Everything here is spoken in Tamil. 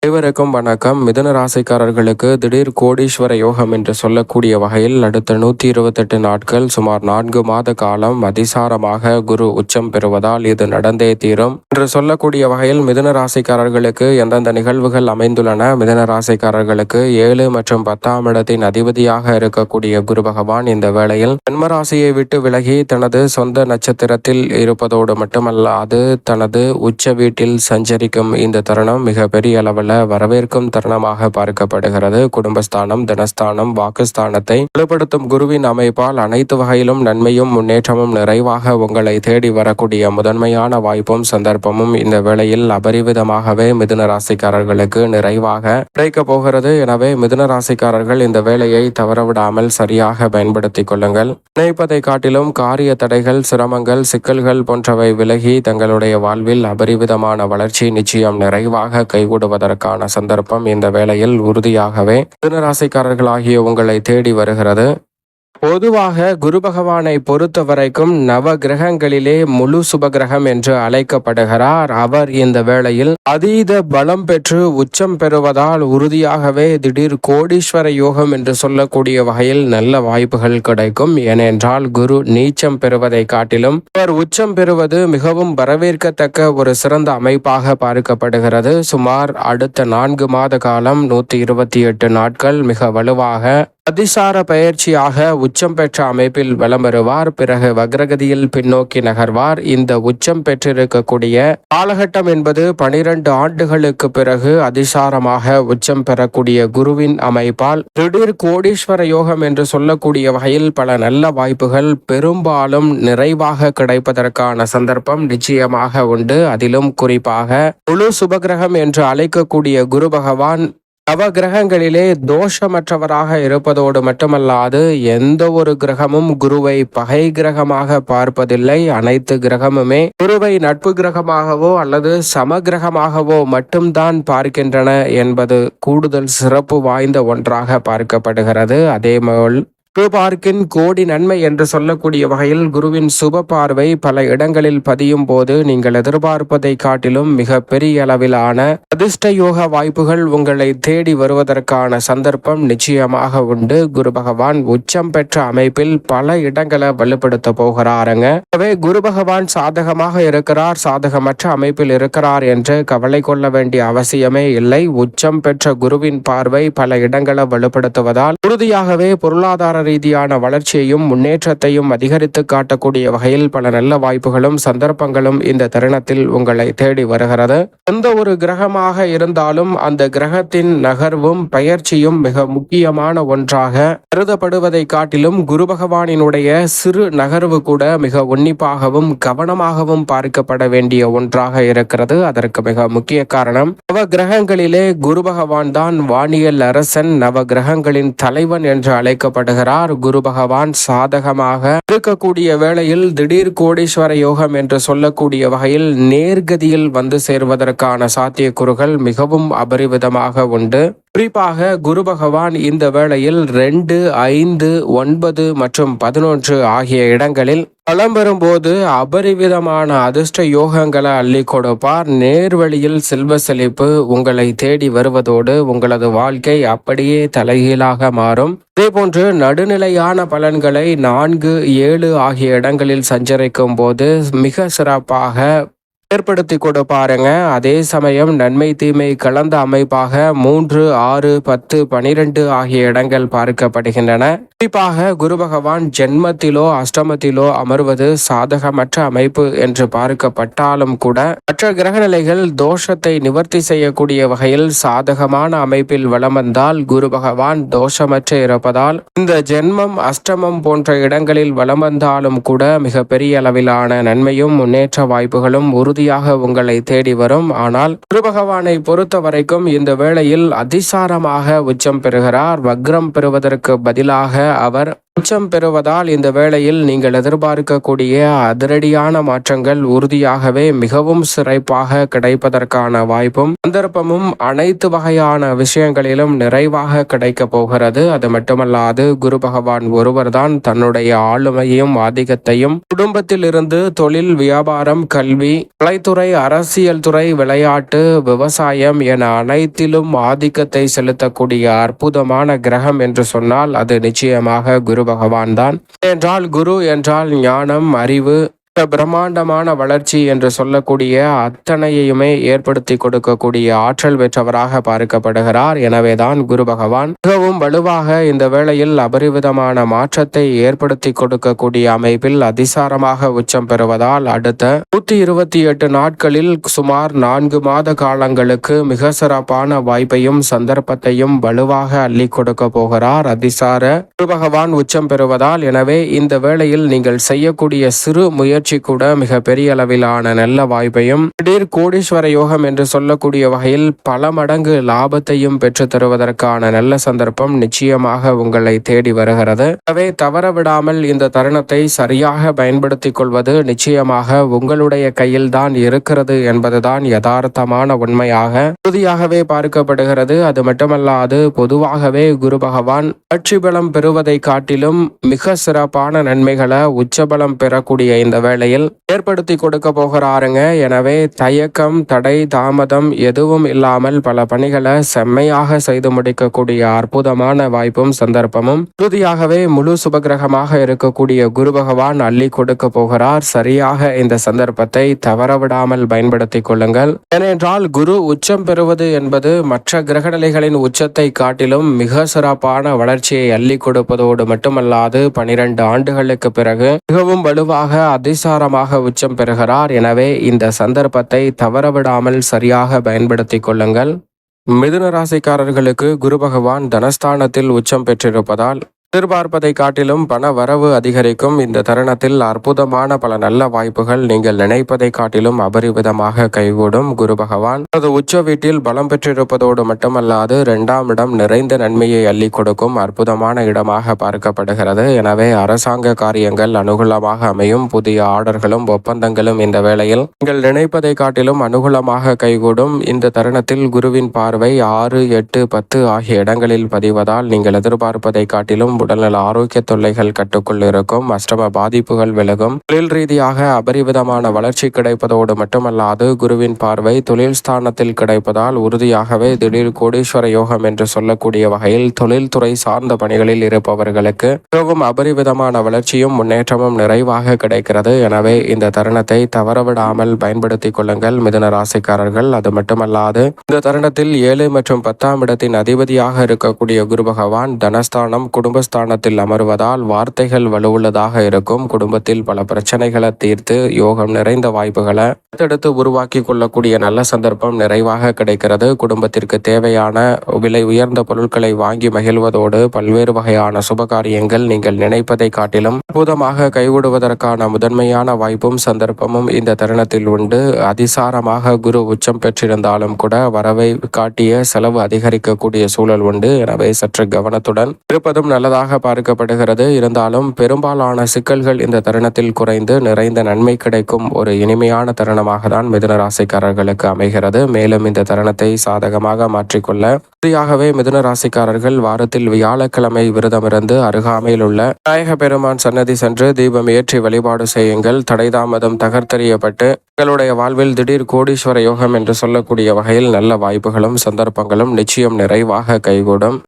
அனைவருக்கும் வணக்கம். மிதுன ராசிக்காரர்களுக்கு திடீர் கோடீஸ்வர யோகம் என்று சொல்லக்கூடிய வகையில் அடுத்த 128 நாட்கள் சுமார் 4 மாத காலம் அதிசாரமாக குரு உச்சம் பெறுவதால் இது நடந்தே தீரும் என்று சொல்லக்கூடிய வகையில் மிதுன ராசிக்காரர்களுக்கு எந்தெந்த நிகழ்வுகள் அமைந்துள்ளன. மிதுன ராசிக்காரர்களுக்கு 7 மற்றும் 10ஆம் இடத்தின் அதிபதியாக இருக்கக்கூடிய குரு பகவான் இந்த வேளையில் ஜென்ம ராசியை விட்டு விலகி தனது சொந்த நட்சத்திரத்தில் இருப்பதோடு மட்டுமல்லாது தனது உச்ச வீட்டில் சஞ்சரிக்கும் இந்த தருணம் மிக பெரிய அளவில் வரவேற்கும் தருணமாக பார்க்கப்படுகிறது. குடும்பஸ்தானம், தனஸ்தானம், வாக்குஸ்தானத்தை வலுப்படுத்தும் குருவின் அமைப்பால் அனைத்து வகையிலும் நன்மையும் முன்னேற்றமும் நிறைவாக உங்களை தேடி வரக்கூடிய முதன்மையான வாய்ப்பும் சந்தர்ப்பமும் இந்த வேளையில் அபரிவிதமாகவே மிதுன ராசிக்காரர்களுக்கு நிறைவாக கிடைக்கப் போகிறது. எனவே மிதுன ராசிக்காரர்கள் இந்த வேளையை தவறவிடாமல் சரியாக பயன்படுத்திக் கொள்ளுங்கள். நினைப்பதை காட்டிலும் காரிய தடைகள், சிரமங்கள், சிக்கல்கள் போன்றவை விலகி தங்களுடைய வாழ்வில் அபரிவிதமான வளர்ச்சி நிச்சயம் நிறைவாக கைகூடுவதற்கான சந்தர்ப்பம் இந்த வேளையில் உறுதியாகவே மிதுன ராசிக்காரர்களாகிய உங்களை தேடி வருகிறது. பொதுவாக குரு பகவானை பொறுத்த வரைக்கும் நவ கிரகங்களிலே முழு சுபகிரகம் என்று அழைக்கப்படுகிறார். அவர் இந்த வேளையில் அதீத பலம் பெற்று உச்சம் பெறுவதால் உறுதியாகவே திடீர் கோடீஸ்வர யோகம் என்று சொல்லக்கூடிய வகையில் நல்ல வாய்ப்புகள் கிடைக்கும். ஏனென்றால் குரு நீச்சம் பெறுவதை காட்டிலும் அவர் உச்சம் பெறுவது மிகவும் வரவேற்கத்தக்க ஒரு சிறந்த அமைப்பாக பார்க்கப்படுகிறது. சுமார் அடுத்த 4 மாத காலம் 128 நாட்கள் மிக வலுவாக அதிசார பயிற்சியாக உச்சம் பெற்ற அமைப்பில் வலம் வருவார். பிறகு வக்ரகதியில் பின்னோக்கி நகர்வார். இந்த உச்சம் பெற்றிருக்கக்கூடிய காலகட்டம் என்பது 12 ஆண்டுகளுக்கு பிறகு அதிசாரமாக உச்சம் பெறக்கூடிய குருவின் அமைப்பால் திடீர் கோடீஸ்வர யோகம் என்று சொல்லக்கூடிய வகையில் பல நல்ல வாய்ப்புகள் பெரும்பாலும் நிறைவாக கிடைப்பதற்கான சந்தர்ப்பம் நிச்சயமாக உண்டு. அதிலும் குறிப்பாக முழு சுபகிரகம் என்று அழைக்கக்கூடிய குரு பகவான் நவ கிரகங்களிலே தோஷமற்றவராக இருப்பதோடு மட்டுமல்லாது எந்த ஒரு கிரகமும் குருவை பகை கிரகமாக பார்ப்பதில்லை. அனைத்து கிரகமுமே குருவை நட்பு கிரகமாகவோ அல்லது சம கிரகமாகவோ மட்டும்தான் பார்க்கின்றன என்பது கூடுதல் சிறப்பு வாய்ந்த ஒன்றாக பார்க்கப்படுகிறது. அதேபோல் பார்க்கின் கோடி நன்மை என்று சொல்லக்கூடிய வகையில் குருவின் சுப பார்வை பல இடங்களில் பதியும் போது நீங்கள் எதிர்பார்ப்பதை காட்டிலும் மிக பெரிய அளவிலான அதிர்ஷ்ட யோக வாய்ப்புகள் உங்களை தேடி வருவதற்கான சந்தர்ப்பம் நிச்சயமாக உண்டு. குரு பகவான் உச்சம் பெற்ற அமைப்பில் பல இடங்களை வலுப்படுத்த போகிறாருங்க. எனவே குரு பகவான் சாதகமாக இருக்கிறார், சாதகமற்ற அமைப்பில் இருக்கிறார் என்று கவலை கொள்ள வேண்டிய அவசியமே இல்லை. உச்சம் பெற்ற குருவின் பார்வை பல இடங்களை வலுப்படுத்துவதால் உறுதியாகவே பொருளாதார ரீதியான வளர்ச்சியையும் முன்னேற்றத்தையும் அதிகரித்து காட்டக்கூடிய வகையில் பல நல்ல வாய்ப்புகளும் சந்தர்ப்பங்களும் இந்த தருணத்தில் உங்களை தேடி வருகிறது. எந்த ஒரு கிரகமாக இருந்தாலும் அந்த கிரகத்தின் நகர்வும் பயிற்சியும் மிக முக்கியமான ஒன்றாக கருதப்படுவதை காட்டிலும் குரு பகவானினுடைய சிறு நகர்வு கூட மிக உன்னிப்பாகவும் கவனமாகவும் பார்க்கப்பட வேண்டிய ஒன்றாக இருக்கிறது. அதற்கு மிக முக்கிய காரணம் நவ கிரகங்களிலே குரு பகவான் தான் வானியல் அரசன், நவ கிரகங்களின் தலைவன் என்று அழைக்கப்படுகிறார். குரு பகவான் சாதகமாக இருக்கக்கூடிய வேளையில் திடீர் கோடீஸ்வர யோகம் என்று சொல்லக்கூடிய வகையில் நேர்கதியில் வந்து சேர்வதற்கான சாத்தியக்கூறுகள் மிகவும் அபரிவிதமாக உண்டு. குறிப்பாக குரு பகவான் இந்த வேளையில் 2, 5, 9 மற்றும் 11 ஆகிய இடங்களில் பலம் பெறும்போது அபரிவிதமான அதிர்ஷ்ட யோகங்களை அள்ளி கொடுப்பார். நேர்வழியில் செல்வ செழிப்பு உங்களை தேடி வருவதோடு உங்களது வாழ்க்கை அப்படியே தலைகீழாக மாறும். இதேபோன்று நடுநிலையான பலன்களை 4, 7 ஆகிய இடங்களில் சஞ்சரிக்கும் போது மிக சிறப்பாக ஏற்படுத்தி கொடுப்பாருங்க. அதே சமயம் நன்மை தீமை கலந்த அமைப்பாக 3, 6, 10, 12 ஆகிய இடங்கள் பார்க்கப்படுகின்றன. குறிப்பாக குரு பகவான் ஜென்மத்திலோ அஷ்டமத்திலோ அமர்வது சாதகமற்ற அமைப்பு என்று பார்க்கப்பட்டாலும் கூட மற்ற கிரகநிலைகள் தோஷத்தை நிவர்த்தி செய்யக்கூடிய வகையில் சாதகமான அமைப்பில் வலம் வந்தால் குரு பகவான் தோஷமற்ற இருப்பதால் இந்த ஜென்மம் அஷ்டமம் போன்ற இடங்களில் வலம் வந்தாலும் கூட மிக பெரிய அளவிலான நன்மையும் முன்னேற்ற வாய்ப்புகளும் உறுதியாக உங்களை தேடி வரும். ஆனால் குரு பகவானை பொறுத்த வரைக்கும் இந்த வேளையில் அதிசாரமாக உச்சம் பெறுகிறார். வக்ரம் பெறுவதற்கு பதிலாக அவர் உச்சம் பெறுவதால் இந்த வேளையில் நீங்கள் எதிர்பார்க்கக்கூடிய அதிரடியான மாற்றங்கள் உறுதியாகவே மிகவும் சிறப்பாக கிடைப்பதற்கான வாய்ப்பும் சந்தர்ப்பமும் அனைத்து வகையான விஷயங்களிலும் நிறைவாக கிடைக்க போகிறது. அது மட்டுமல்லாது குரு பகவான் ஒருவர்தான் தன்னுடைய ஆளுமையும் ஆதிக்கத்தையும் குடும்பத்தில் இருந்து தொழில், வியாபாரம், கல்வி, கலைத்துறை, அரசியல் துறை, விளையாட்டு, விவசாயம் என அனைத்திலும் ஆதிக்கத்தை செலுத்தக்கூடிய அற்புதமான கிரகம் என்று சொன்னால் அது நிச்சயமாக குரு பகவான் தான். என்றால் குரு என்றால் ஞானம், அறிவு, பிரம்மாண்டமான வளர்ச்சி என்று சொல்லக்கூடிய அத்தனையுமே ஏற்படுத்தி கொடுக்கக்கூடிய ஆற்றல் பெற்றவராக பார்க்கப்படுகிறார். எனவேதான் குரு பகவான் மிகவும் வலுவாக இந்த வேளையில் அபரிவிதமான மாற்றத்தை ஏற்படுத்தி கொடுக்கக்கூடிய அமைப்பில் அதிசாரமாக உச்சம் பெறுவதால் அடுத்த 128 நாட்களில் சுமார் 4 மாத காலங்களுக்கு மிக சிறப்பான வாய்ப்பையும் சந்தர்ப்பத்தையும் வலுவாக அள்ளி கொடுக்க போகிறார் அதிசார குரு பகவான் உச்சம் பெறுவதால். எனவே இந்த வேளையில் நீங்கள் செய்யக்கூடிய சிறு முயற்சி கூட மிக பெரிய அளவிலான நல்ல வாய்ப்பையும் திடீர் கோடீஸ்வர யோகம் என்று சொல்லக்கூடிய வகையில் பல மடங்கு லாபத்தையும் பெற்று தருவதற்கான நல்ல சந்தர்ப்பம் நிச்சயமாக உங்களை தேடி வருகிறது. எனவே தவறவிடாமல் இந்த தருணத்தை சரியாக பயன்படுத்திக் கொள்வது நிச்சயமாக உங்களுடைய கையில் தான் இருக்கிறது என்பதுதான் யதார்த்தமான உண்மையாக உறுதியாகவே பார்க்கப்படுகிறது. அது மட்டுமல்லாது பொதுவாகவே குரு பகவான் ஆட்சி பலம் பெறுவதை காட்டிலும் மிக சிறப்பான நன்மைகளை உச்சபலம் பெறக்கூடிய இந்த வேளையில் ஏற்படுத்தி கொடுக்க போகிறாருங்க. எனவே தயக்கம், தடை, தாமதம் எதுவும் இல்லாமல் பல பணிகளை செம்மையாக செய்து முடிக்கக்கூடிய அற்புதமான வாய்ப்பும் சந்தர்ப்பமும் உறுதியாகவே முழு சுபகிரகமாக இருக்கக்கூடிய குரு பகவான் அள்ளி கொடுக்க போகிறார். சரியாக இந்த சந்தர்ப்பத்தை தவறவிடாமல் பயன்படுத்திக் கொள்ளுங்கள். ஏனென்றால் குரு உச்சம் பெறுவது என்பது மற்ற கிரகநிலைகளின் உச்சத்தை காட்டிலும் மிக சிறப்பான வளர்ச்சியை அள்ளி கொடுப்பதோடு மட்டுமல்லாது 12 ஆண்டுகளுக்கு பிறகு மிகவும் வலுவாக அதிசாரமாக உச்சம் பெறுகிறார். எனவே இந்த சந்தர்ப்பத்தை தவறவிடாமல் சரியாக பயன்படுத்திக் கொள்ளுங்கள். மிதுன ராசிக்காரர்களுக்கு குரு பகவான் தனஸ்தானத்தில் உச்சம் பெற்றிருப்பதால் எதிர்பார்ப்பதை காட்டிலும் பண வரவு அதிகரிக்கும். இந்த தருணத்தில் அற்புதமான பல நல்ல வாய்ப்புகள் நீங்கள் நினைப்பதை காட்டிலும் அபரிவிதமாக கைகூடும். குரு பகவான் அது உச்ச வீட்டில் பலம் பெற்றிருப்பதோடு மட்டுமல்லாது 2ஆம் இடம் நிறைந்த நன்மையை அள்ளி கொடுக்கும் அற்புதமான இடமாக பார்க்கப்படுகிறது. எனவே அரசாங்க காரியங்கள் அனுகூலமாக அமையும். புதிய ஆர்டர்களும் ஒப்பந்தங்களும் இந்த வேளையில் நீங்கள் நினைப்பதை காட்டிலும் அனுகூலமாக கைகூடும். இந்த தருணத்தில் குருவின் பார்வை 6, 8, 10 ஆகிய இடங்களில் பதிவதால் நீங்கள் எதிர்பார்ப்பதை காட்டிலும் உடல்நல ஆரோக்கிய தொல்லைகள் கட்டுக்குள் இருக்கும். அஷ்டம பாதிப்புகள் விலகும். தொழில் ரீதியாக அபரிவிதமான வளர்ச்சி கிடைப்பதோடு மட்டுமல்லாது குருவின் பார்வை தொழில் ஸ்தானத்தில் கிடைப்பதால் உறுதியாகவே திடீர் கோடீஸ்வர யோகம் என்று சொல்லக்கூடிய வகையில் தொழில்துறை சார்ந்த பணிகளில் இருப்பவர்களுக்கு மிகவும் அபரிவிதமான வளர்ச்சியும் முன்னேற்றமும் நிறைவாக கிடைக்கிறது. எனவே இந்த தருணத்தை தவறவிடாமல் பயன்படுத்திக் கொள்ளுங்கள் மிதுன ராசிக்காரர்கள். அது மட்டுமல்லாது இந்த தருணத்தில் 7 மற்றும் 10ஆம் இடத்தின் அதிபதியாக இருக்கக்கூடிய குரு பகவான் தனஸ்தானம், குடும்ப ஸ்தானத்தில் அமர்வதால் வார்த்தைகள் வலுவுள்ளதாக இருக்கும். குடும்பத்தில் பல பிரச்சனைகளை தீர்த்து யோகம் நிறைந்த வாய்ப்புகளை அடுத்தடுத்து உருவாக்கி கொள்ளக்கூடிய நல்ல சந்தர்ப்பம் நிறைவாக கிடைக்கிறது. குடும்பத்திற்கு தேவையான விலை உயர்ந்த பொருட்களை வாங்கி மகிழ்வதோடு பல்வேறு வகையான சுபகாரியங்கள் நீங்கள் நினைப்பதை காட்டிலும் அற்புதமாக கைவிடுவதற்கான முதன்மையான வாய்ப்பும் சந்தர்ப்பமும் இந்த தருணத்தில் உண்டு. அதிசாரமாக குரு உச்சம் பெற்றிருந்தாலும் கூட வரவை காட்டிய செலவு அதிகரிக்கக்கூடிய சூழல் உண்டு. எனவே சற்று கவனத்துடன் இருப்பதும் நல்லதாக பார்க்கப்படுகிறது. இருந்தாலும் பெரும்பாலான சிக்கல்கள் இந்த தருணத்தில் குறைந்து நிறைந்த நன்மை கிடைக்கும் ஒரு இனிமையான தருணமாக தான் மிதுன ராசிக்காரர்களுக்கு அமைகிறது. மேலும் இந்த தருணத்தை சாதகமாக மாற்றிக்கொள்ள உறுதியாகவே மிதுன ராசிக்காரர்கள் வாரத்தில் வியாழக்கிழமை விரதமிருந்து அருகாமையில் உள்ள விநாயக பெருமான் சன்னதி சென்று தீபம் ஏற்றி வழிபாடு செய்யுங்கள். தடைதாமதம் தகர்த்தெறியப்பட்டு உங்களுடைய வாழ்வில் திடீர் கோடீஸ்வர யோகம் என்று சொல்லக்கூடிய வகையில் நல்ல வாய்ப்புகளும் சந்தர்ப்பங்களும் நிச்சயம் நிறைவாக கைகூடும்.